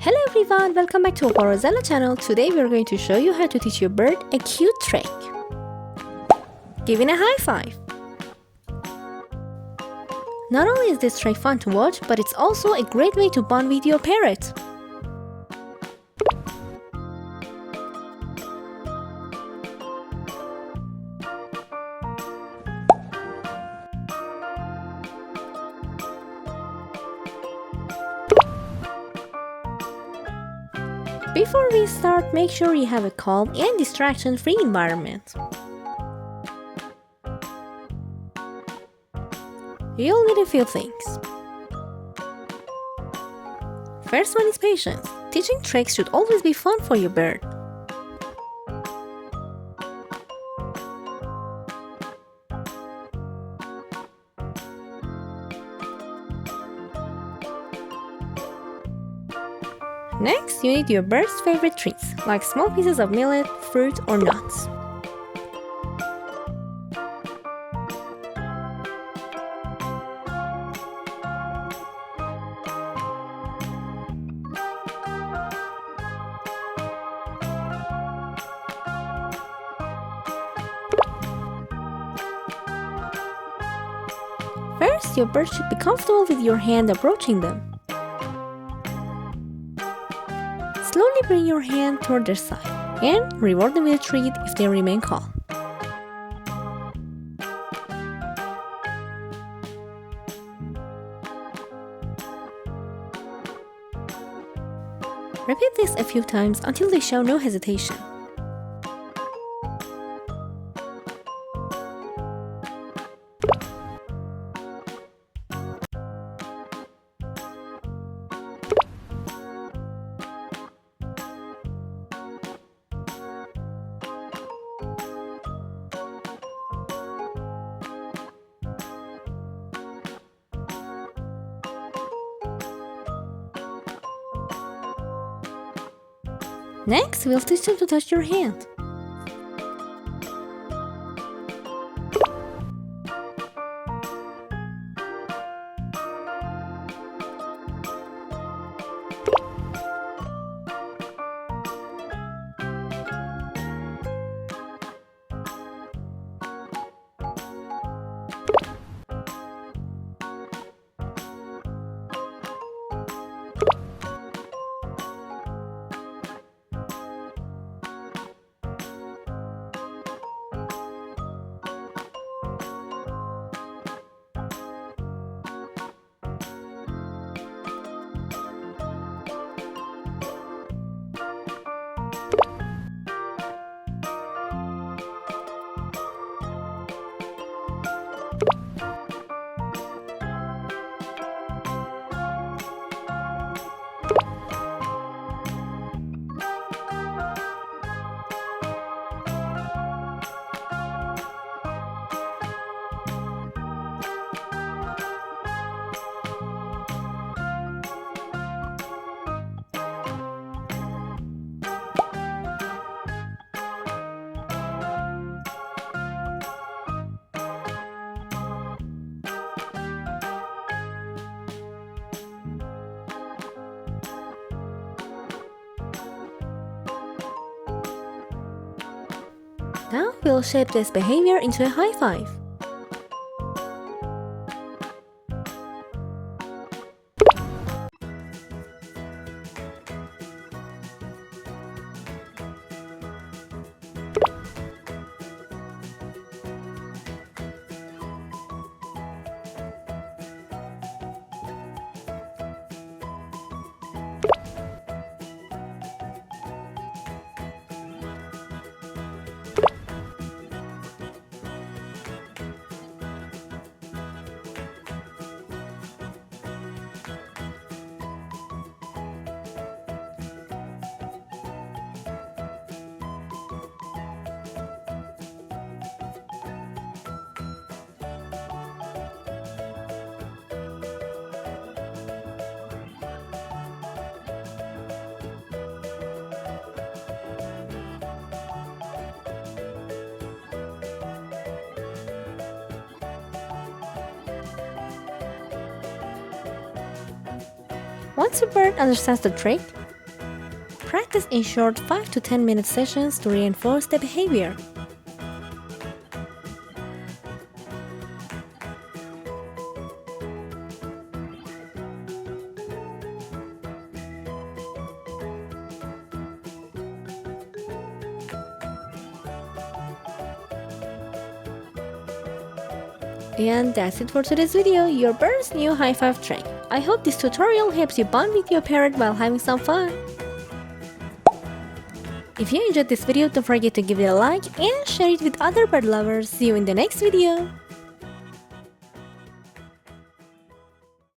Hello everyone, welcome back to Opal Rosella channel. Today we are going to show you how to teach your bird a cute trick. Giving a high five. Not only is this trick fun to watch, but it's also a great way to bond with your parrot. Before we start, make sure you have a calm and distraction-free environment. You'll need a few things. First one is patience. Teaching tricks should always be fun for your bird. Next, you need your bird's favorite treats, like small pieces of millet, fruit, or nuts. First, your bird should be comfortable with your hand approaching them. Slowly bring your hand toward their side and reward them with a treat if they remain calm. Repeat this a few times until they show no hesitation. Next, we'll teach them to touch your hand. Now we'll shape this behavior into a high five. Once your bird understands the trick, Practice in short 5 to 10 minute sessions to reinforce the behavior. And that's it for today's video, your bird's new high five trick. I hope this tutorial helps you bond with your parrot while having some fun. If you enjoyed this video, don't forget to give it a like and share it with other bird lovers. See you in the next video.